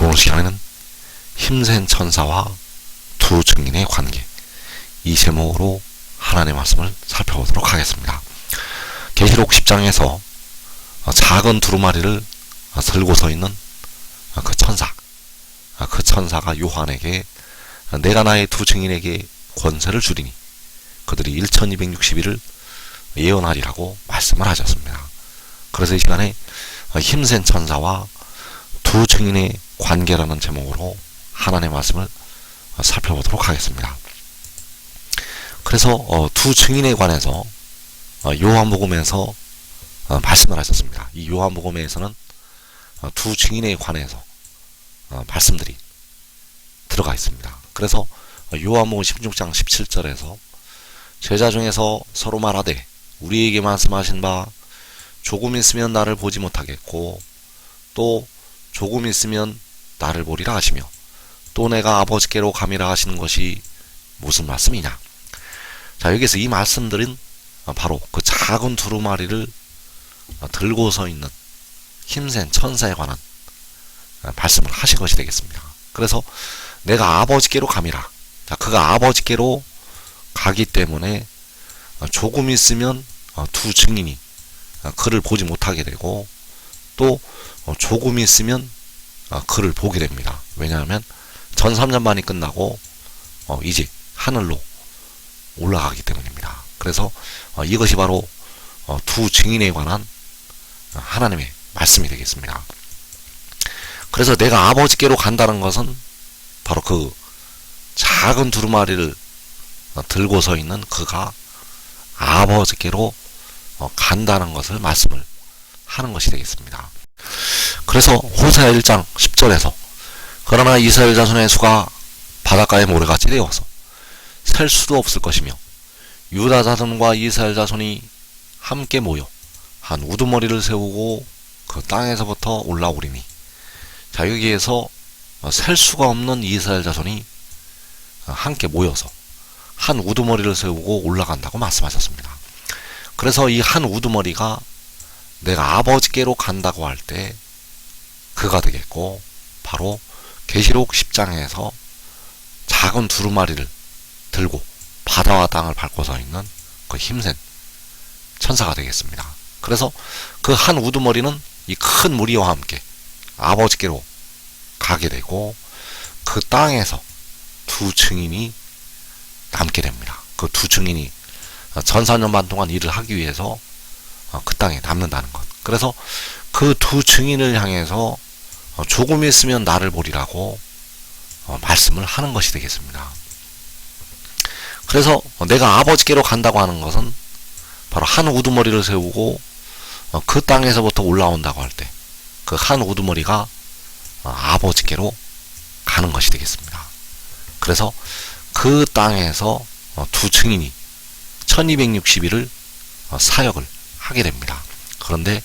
오늘 시간에는 힘센 천사와 두 증인의 관계, 이 제목으로 하나님의 말씀을 살펴보도록 하겠습니다. 계시록 10장에서 작은 두루마리를 들고 서 있는 그 천사가 요한에게 내가 나의 두 증인에게 권세를 주리니 그들이 1260일을 예언하리라고 말씀을 하셨습니다. 그래서 이 시간에 힘센 천사와 두 증인의 관계라는 제목으로 하나님의 말씀을 살펴보도록 하겠습니다. 그래서 두 증인에 관해서 요한복음에서 말씀을 하셨습니다. 이 요한복음에서는 두 증인에 관해서 말씀들이 들어가 있습니다. 그래서 요한복음 16장 17절에서 제자 중에서 서로 말하되 우리에게 말씀하신 바 조금 있으면 나를 보지 못하겠고 또 조금 있으면 나를 보리라 하시며 또 내가 아버지께로 감이라 하시는 것이 무슨 말씀이냐. 자, 여기서 이 말씀들은 바로 그 작은 두루마리를 들고 서 있는 힘센 천사에 관한 말씀을 하신 것이 되겠습니다. 그래서 내가 아버지께로 감이라. 자, 그가 아버지께로 가기 때문에 조금 있으면 두 증인이 그를 보지 못하게 되고 또 조금 있으면 그를 보게 됩니다. 왜냐하면 전 3년만이 끝나고 이제 하늘로 올라가기 때문입니다. 그래서 이것이 바로 두 증인에 관한 하나님의 말씀이 되겠습니다. 그래서 내가 아버지께로 간다는 것은 바로 그 작은 두루마리를 들고 서 있는 그가 아버지께로 간다는 것을 말씀을 하는 것이 되겠습니다. 그래서 호세아 1장 10절에서 그러나 이스라엘 자손의 수가 바닷가의 모래같이 되어서 셀 수도 없을 것이며 유다 자손과 이스라엘 자손이 함께 모여 한 우두머리를 세우고 그 땅에서부터 올라오리니. 자, 여기에서 셀 수가 없는 이스라엘 자손이 함께 모여서 한 우두머리를 세우고 올라간다고 말씀하셨습니다. 그래서 이 한 우두머리가 내가 아버지께로 간다고 할 때 그가 되겠고 바로 계시록 10장에서 작은 두루마리를 들고 바다와 땅을 밟고 서 있는 그 힘센 천사가 되겠습니다. 그래서 그 한 우두머리는 이 큰 무리와 함께 아버지께로 가게 되고 그 땅에서 두 증인이 남게 됩니다. 그 두 증인이 전 4년 반 동안 일을 하기 위해서 그 땅에 남는다는 것. 그래서 그 두 증인을 향해서 조금 있으면 나를 보리라고 말씀을 하는 것이 되겠습니다. 그래서 내가 아버지께로 간다고 하는 것은 바로 한 우두머리를 세우고 그 땅에서부터 올라온다고 할 때 그 한 우두머리가 아버지께로 가는 것이 되겠습니다. 그래서 그 땅에서 두 증인이 1260일을 사역을 하게 됩니다. 그런데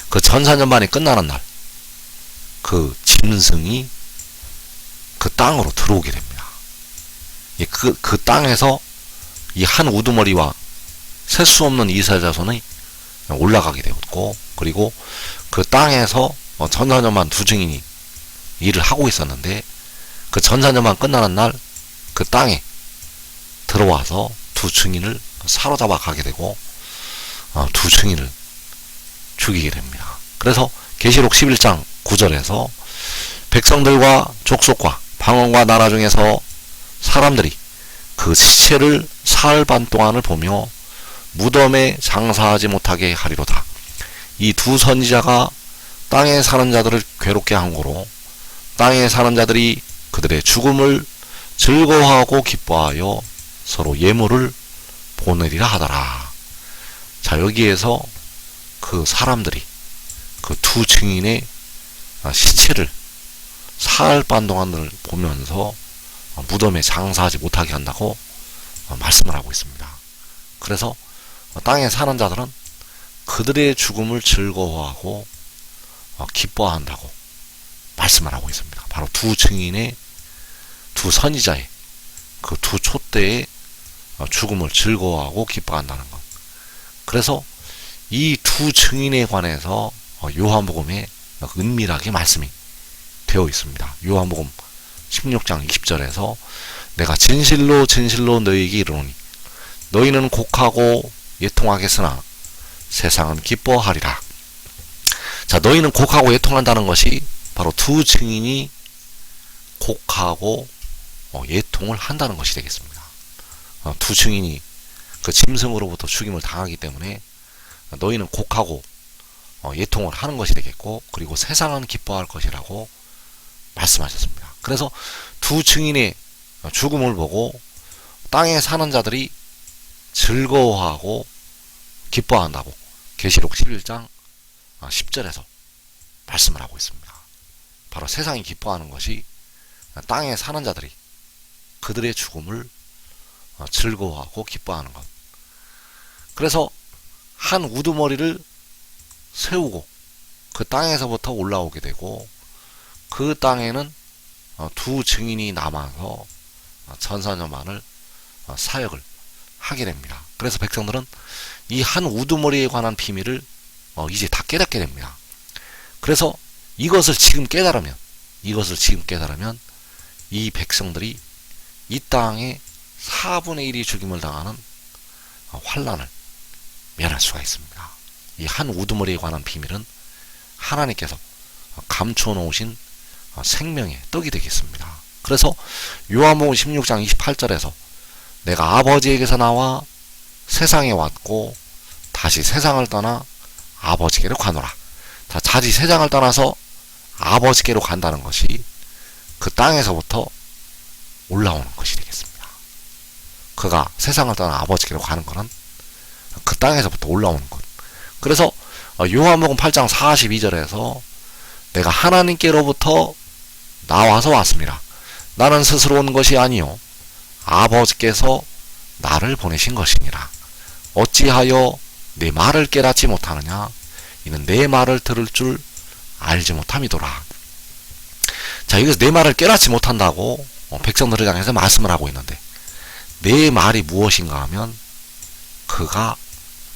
그 전사년반이 끝나는 날 그 짐승이 그 땅으로 들어오게 됩니다. 그 땅에서 이 한 우두머리와 셀 수 없는 이스라엘 자손이 올라가게 되었고 그리고 그 땅에서 전사년반 두 증인이 일을 하고 있었는데 그 전사년반 끝나는 날 그 땅에 들어와서 두 증인을 사로잡아 가게 되고 두 증인을 죽이게 됩니다. 그래서 계시록 11장 9절에서 백성들과 족속과 방언과 나라 중에서 사람들이 그 시체를 사흘 반 동안을 보며 무덤에 장사하지 못하게 하리로다. 이 두 선지자가 땅에 사는 자들을 괴롭게 한 거로 땅에 사는 자들이 그들의 죽음을 즐거워하고 기뻐하여 서로 예물을 보내리라 하더라. 자, 여기에서 그 사람들이 그 두 증인의 시체를 사흘 반 동안을 보면서 무덤에 장사하지 못하게 한다고 말씀을 하고 있습니다. 그래서 땅에 사는 자들은 그들의 죽음을 즐거워하고 기뻐한다고 말씀을 하고 있습니다. 바로 두 증인의 두 선지자의 그 두 촛대의 죽음을 즐거워하고 기뻐한다는 것. 그래서 이 두 증인에 관해서 요한복음에 은밀하게 말씀이 되어 있습니다. 요한복음 16장 20절에서 내가 진실로 진실로 너희에게 이르노니 너희는 곡하고 예통하겠으나 세상은 기뻐하리라. 자, 너희는 곡하고 예통한다는 것이 바로 두 증인이 곡하고 예통을 한다는 것이 되겠습니다. 두 증인이 그 짐승으로부터 죽임을 당하기 때문에 너희는 곡하고 예통을 하는 것이 되겠고, 그리고 세상은 기뻐할 것이라고 말씀하셨습니다. 그래서 두 증인의 죽음을 보고 땅에 사는 자들이 즐거워하고 기뻐한다고 계시록 11장 10절에서 말씀을 하고 있습니다. 바로 세상이 기뻐하는 것이 땅에 사는 자들이 그들의 죽음을 즐거워하고 기뻐하는 것. 그래서 한 우두머리를 세우고 그 땅에서부터 올라오게 되고, 그 땅에는 두 증인이 남아서 천사년만을 사역을 하게 됩니다. 그래서 백성들은 이 한 우두머리에 관한 비밀을 이제 다 깨닫게 됩니다. 그래서 이것을 지금 깨달으면 이 백성들이 이 땅에 4분의 1이 죽임을 당하는 환난을 면할 수가 있습니다. 이 한 우두머리에 관한 비밀은 하나님께서 감춰 놓으신 생명의 떡이 되겠습니다. 그래서 요한복음 16장 28절에서 내가 아버지에게서 나와 세상에 왔고 다시 세상을 떠나 아버지께로 가노라. 다시 세상을 떠나서 아버지께로 간다는 것이 그 땅에서부터 올라오는 것이 되겠습니다. 그가 세상을 떠나 아버지께로 가는 것은 그 땅에서부터 올라오는 것. 그래서 요한복음 8장 42절에서 내가 하나님께로부터 나와서 왔습니다. 나는 스스로 온 것이 아니요 아버지께서 나를 보내신 것이니라. 어찌하여 내 말을 깨닫지 못하느냐? 이는 내 말을 들을 줄 알지 못함이도라. 자, 여기서 내 말을 깨닫지 못한다고 백성들을 향해서 말씀을 하고 있는데, 내 말이 무엇인가 하면 그가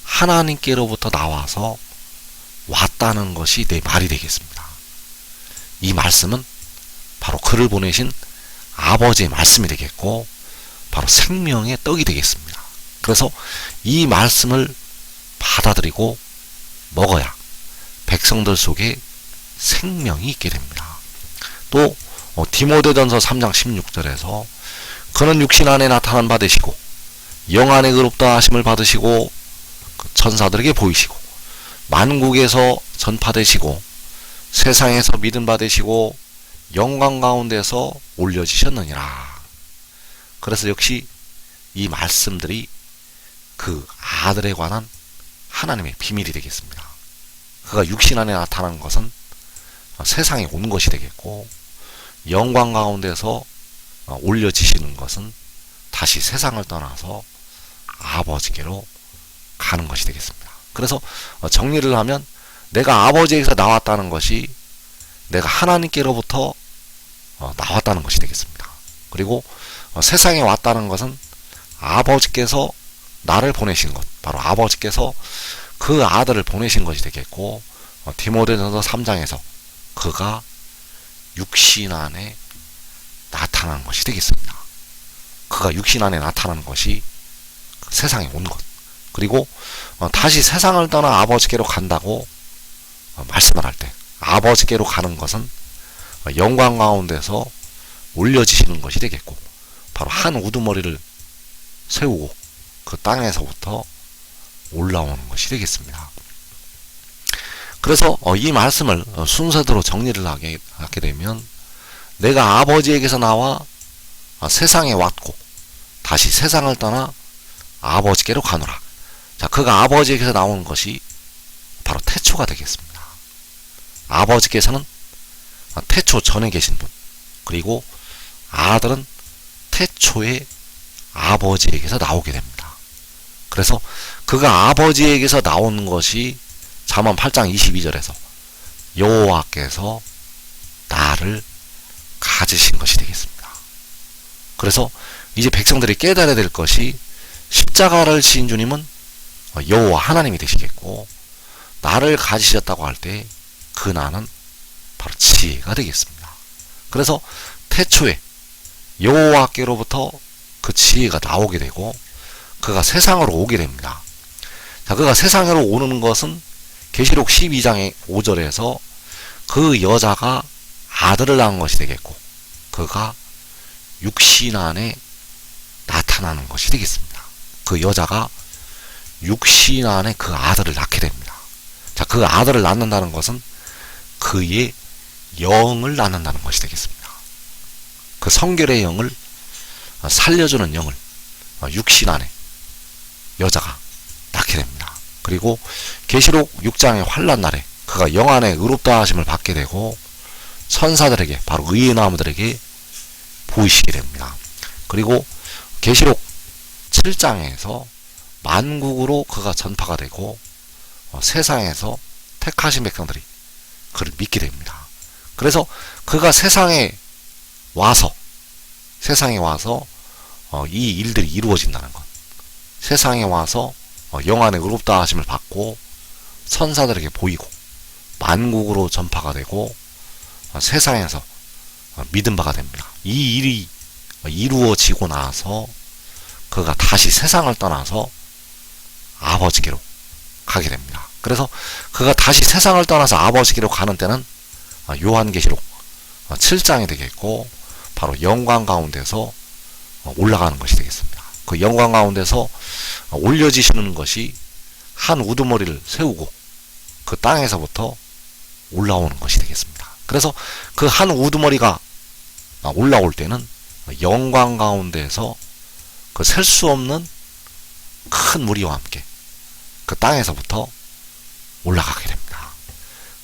하나님께로부터 나와서 왔다는 것이 내 말이 되겠습니다. 이 말씀은 바로 그를 보내신 아버지의 말씀이 되겠고, 바로 생명의 떡이 되겠습니다. 그래서 이 말씀을 받아들이고 먹어야 백성들 속에 생명이 있게 됩니다. 또 디모데전서 3장 16절에서 그는 육신 안에 나타난 바 되시고 영 안에 의롭다 하심을 받으시고 천사들에게 보이시고 만국에서 전파되시고 세상에서 믿음 받으시고 영광 가운데서 올려지셨느니라. 그래서 역시 이 말씀들이 그 아들에 관한 하나님의 비밀이 되겠습니다. 그가 육신 안에 나타난 것은 세상에 온 것이 되겠고, 영광 가운데서 올려지시는 것은 다시 세상을 떠나서 아버지께로 가는 것이 되겠습니다. 그래서 정리를 하면 내가 아버지에게서 나왔다는 것이 내가 하나님께로부터 나왔다는 것이 되겠습니다. 그리고 세상에 왔다는 것은 아버지께서 나를 보내신 것, 바로 아버지께서 그 아들을 보내신 것이 되겠고, 디모데전서 3장에서 그가 육신 안에 나타난 것이 되겠습니다. 그가 육신 안에 나타나는 것이 세상에 온 것, 그리고 다시 세상을 떠나 아버지께로 간다고 말씀을 할 때 아버지께로 가는 것은 영광 가운데서 올려지시는 것이 되겠고, 바로 한 우두머리를 세우고 그 땅에서부터 올라오는 것이 되겠습니다. 그래서 이 말씀을 순서대로 정리를 하게 되면 내가 아버지에게서 나와 세상에 왔고 다시 세상을 떠나 아버지께로 가노라. 자, 그가 아버지에게서 나오는 것이 바로 태초가 되겠습니다. 아버지께서는 태초 전에 계신 분, 그리고 아들은 태초에 아버지에게서 나오게 됩니다. 그래서 그가 아버지에게서 나온 것이 잠언 8장 22절에서 여호와께서 나를 가지신 것이 되겠습니다. 그래서 이제 백성들이 깨달아야 될 것이 십자가를 지은 주님은 여호와 하나님이 되시겠고, 나를 가지셨다고 할 때 그 나는 바로 지혜가 되겠습니다. 그래서 태초에 여호와께로부터 그 지혜가 나오게 되고 그가 세상으로 오게 됩니다. 자, 그가 세상으로 오는 것은 계시록 12장의 5절에서 그 여자가 아들을 낳은 것이 되겠고 그가 육신 안에 나타나는 것이 되겠습니다. 그 여자가 육신 안에 그 아들을 낳게 됩니다. 자, 그 아들을 낳는다는 것은 그의 영을 낳는다는 것이 되겠습니다. 그 성결의 영을 살려주는 영을 육신 안에 여자가 낳게 됩니다. 그리고 계시록 6장의 환란 날에 그가 영 안에 의롭다 하심을 받게 되고 천사들에게 바로 의의 나무들에게 보이시게 됩니다. 그리고 계시록 7장에서 만국으로 그가 전파가 되고 세상에서 택하신 백성들이 그를 믿게 됩니다. 그래서 그가 세상에 와서 이 일들이 이루어진다는 것, 세상에 와서 영 안에 의롭다 하심을 받고 천사들에게 보이고 만국으로 전파가 되고 세상에서 믿음 바가 됩니다. 이 일이 이루어지고 나서 그가 다시 세상을 떠나서 아버지께로 가게 됩니다. 그래서 그가 다시 세상을 떠나서 아버지께로 가는 때는 요한계시록 7장이 되겠고 바로 영광 가운데서 올라가는 것이 되겠습니다. 그 영광 가운데서 올려지시는 것이 한 우두머리를 세우고 그 땅에서부터 올라오는 것이 되겠습니다. 그래서 그 한 우두머리가 올라올 때는 영광 가운데서 그 셀 수 없는 큰 무리와 함께 그 땅에서부터 올라가게 됩니다.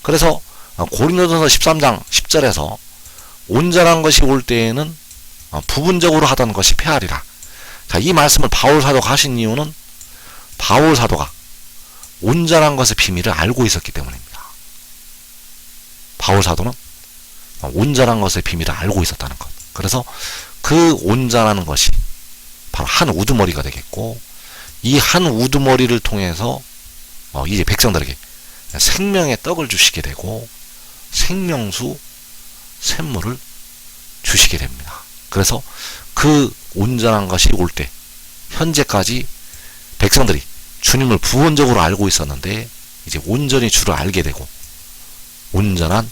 그래서 고린도전서 13장 10절에서 온전한 것이 올 때에는 부분적으로 하던 것이 패하리라. 자, 이 말씀을 바울 사도가 하신 이유는 바울 사도가 온전한 것의 비밀을 알고 있었기 때문입니다. 바울 사도는 온전한 것의 비밀을 알고 있었다는 것. 그래서 그 온전한 것이 바로 한 우두머리가 되겠고 이 한 우두머리를 통해서 이제 백성들에게 생명의 떡을 주시게 되고 생명수 샘물을 주시게 됩니다. 그래서 그 온전한 것이 올 때 현재까지 백성들이 주님을 부분적으로 알고 있었는데 이제 온전히 주를 알게 되고 온전한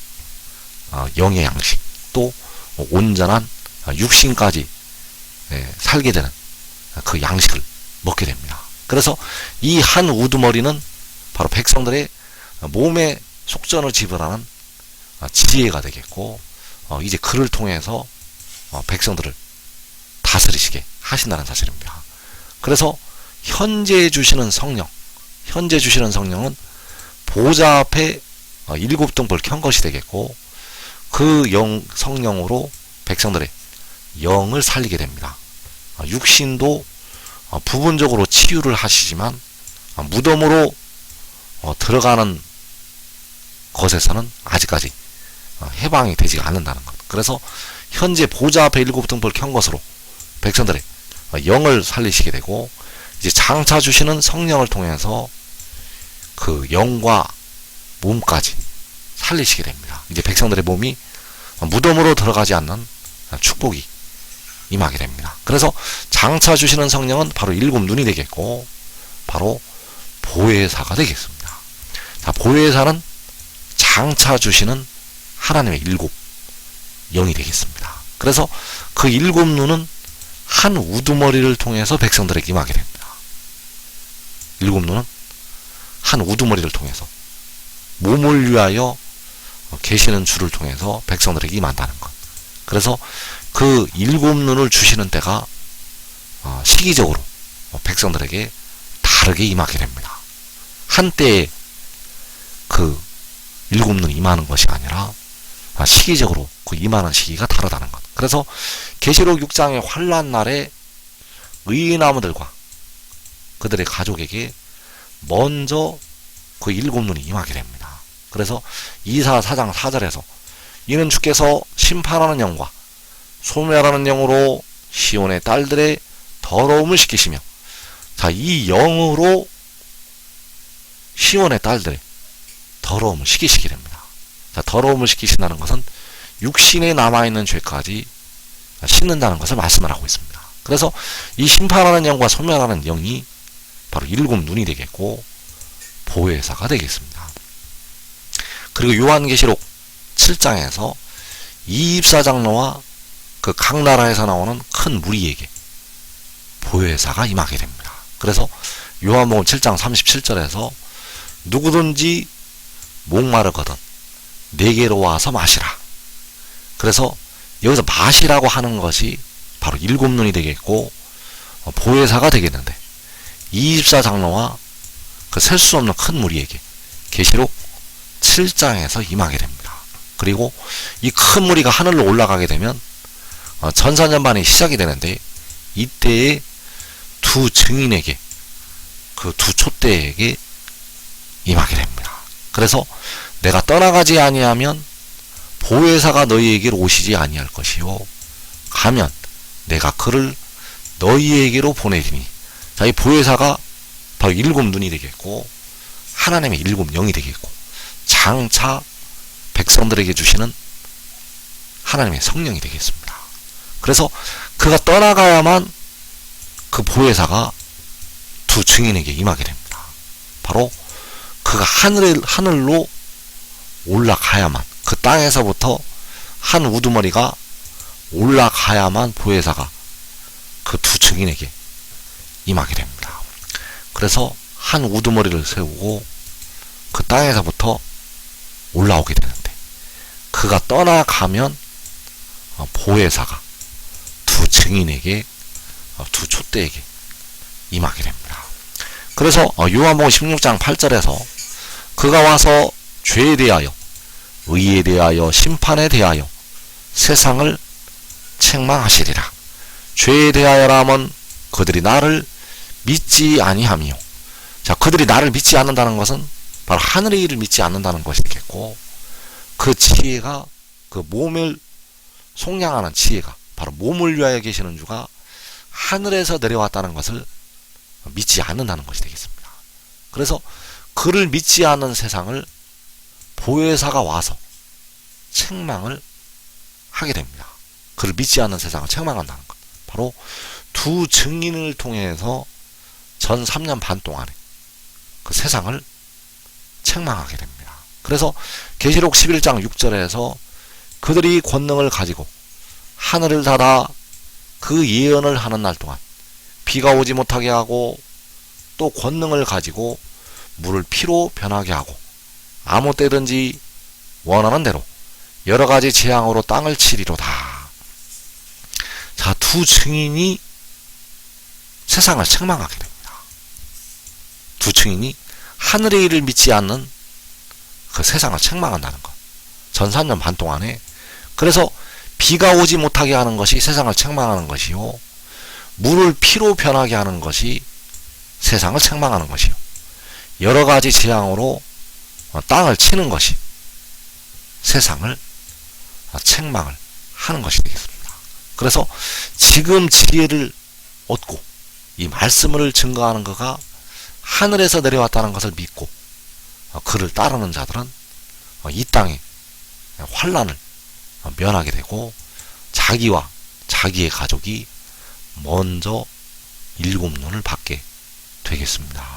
영의 양식 또 온전한 육신까지 살게 되는 그 양식을 먹게 됩니다. 그래서 이 한 우두머리는 바로 백성들의 몸의 속전을 지불하는 지혜가 되겠고 이제 그를 통해서 백성들을 다스리시게 하신다는 사실입니다. 그래서 현재 주시는 성령은 보좌 앞에 7등불 켠 것이 되겠고 그 성령으로 백성들의 영을 살리게 됩니다. 육신도 부분적으로 치유를 하시지만 무덤으로 들어가는 것에서는 아직까지 해방이 되지 않는다는 것. 그래서 현재 보좌 앞에 7등불 켠 것으로 백성들의 영을 살리시게 되고 이제 장차 주시는 성령을 통해서 그 영과 몸까지 살리시게 됩니다. 이제 백성들의 몸이 무덤으로 들어가지 않는 축복이 임하게 됩니다. 그래서 장차 주시는 성령은 바로 7눈이 되겠고 바로 보혜사가 되겠습니다. 자, 보혜사는 장차 주시는 하나님의 7 영이 되겠습니다. 그래서 그 7눈은 한 우두머리를 통해서 백성들에게 임하게 됩니다. 7눈은 한 우두머리를 통해서 몸을 위하여 계시는 주를 통해서 백성들에게 임한다는 것. 그래서 그 7눈을 주시는 때가 시기적으로 백성들에게 다르게 임하게 됩니다. 한때에 그 7눈 임하는 것이 아니라 시기적으로 그 임하는 시기가 다르다는 것. 그래서 계시록 6장의 환란 날에 의인나무들과 그들의 가족에게 먼저 그 7눈이 임하게 됩니다. 그래서 이사 4장 4절에서 이는 주께서 심판하는 영과 소멸하는 영으로 시온의 딸들의 더러움을 시키시며, 자, 이 영으로 시온의 딸들의 더러움을 시키시게 됩니다. 자, 더러움을 시키신다는 것은 육신에 남아있는 죄까지 씻는다는 것을 말씀을 하고 있습니다. 그래서 이 심판하는 영과 소멸하는 영이 바로 일곱 눈이 되겠고 보혜사가 되겠습니다. 그리고 요한계시록 7장에서 24장로와 그 각 나라에서 나오는 큰 무리에게 보혜사가 임하게 됩니다. 그래서 요한복음 7장 37절에서 누구든지 목마르거든 내게로 와서 마시라. 그래서 여기서 마시라고 하는 것이 바로 일곱 눈이 되겠고 보혜사가 되겠는데 24장로와 그 셀 수 없는 큰 무리에게 계시록 7장에서 임하게 됩니다. 그리고 이 큰 무리가 하늘로 올라가게 되면 전사년반이 시작이 되는데 이때에 두 증인에게 그 두 촛대에게 임하게 됩니다. 그래서 내가 떠나가지 아니하면 보혜사가 너희에게로 오시지 아니할 것이요 가면 내가 그를 너희에게로 보내리니. 자, 이 보혜사가 바로 일곱 눈이 되겠고 하나님의 일곱 영이 되겠고 장차 백성들에게 주시는 하나님의 성령이 되겠습니다. 그래서 그가 떠나가야만 그 보혜사가 두 증인에게 임하게 됩니다. 바로 그가 하늘로 올라가야만, 그 땅에서부터 한 우두머리가 올라가야만 보혜사가 그 두 증인에게 임하게 됩니다. 그래서 한 우두머리를 세우고 그 땅에서부터 올라오게 되는데 그가 떠나가면 보혜사가 두 증인에게 두 촛대에게 임하게 됩니다. 그래서 요한복음 16장 8절에서 그가 와서 죄에 대하여 의에 대하여 심판에 대하여 세상을 책망하시리라. 죄에 대하여라면 그들이 나를 믿지 아니하며, 자, 그들이 나를 믿지 않는다는 것은 바로 하늘의 일을 믿지 않는다는 것이겠고, 그 지혜가, 그 몸을 속량하는 지혜가 바로 몸을 위하여 계시는 주가 하늘에서 내려왔다는 것을 믿지 않는다는 것이 되겠습니다. 그래서 그를 믿지 않는 세상을 보혜사가 와서 책망을 하게 됩니다. 그를 믿지 않는 세상을 책망한다는 것, 바로 두 증인을 통해서 전 3년 반 동안에 그 세상을 책망하게 됩니다. 그래서 계시록 11장 6절에서 그들이 권능을 가지고 하늘을 닫아 그 예언을 하는 날 동안 비가 오지 못하게 하고, 또 권능을 가지고 물을 피로 변하게 하고 아무 때든지 원하는 대로 여러 가지 재앙으로 땅을 치리로다. 자, 두 증인이 세상을 책망하게 됩니다. 두 증인이 하늘의 일을 믿지 않는 그 세상을 책망한다는 것. 전 3년 반 동안에. 그래서 비가 오지 못하게 하는 것이 세상을 책망하는 것이요, 물을 피로 변하게 하는 것이 세상을 책망하는 것이요, 여러 가지 재앙으로 땅을 치는 것이 세상을 책망을 하는 것이 되겠습니다. 그래서 지금 지혜를 얻고 이 말씀을 증거하는 그가 하늘에서 내려왔다는 것을 믿고 그를 따르는 자들은 이 땅에 환난을 면하게 되고 자기와 자기의 가족이 먼저 일곱 눈을 받게 되겠습니다.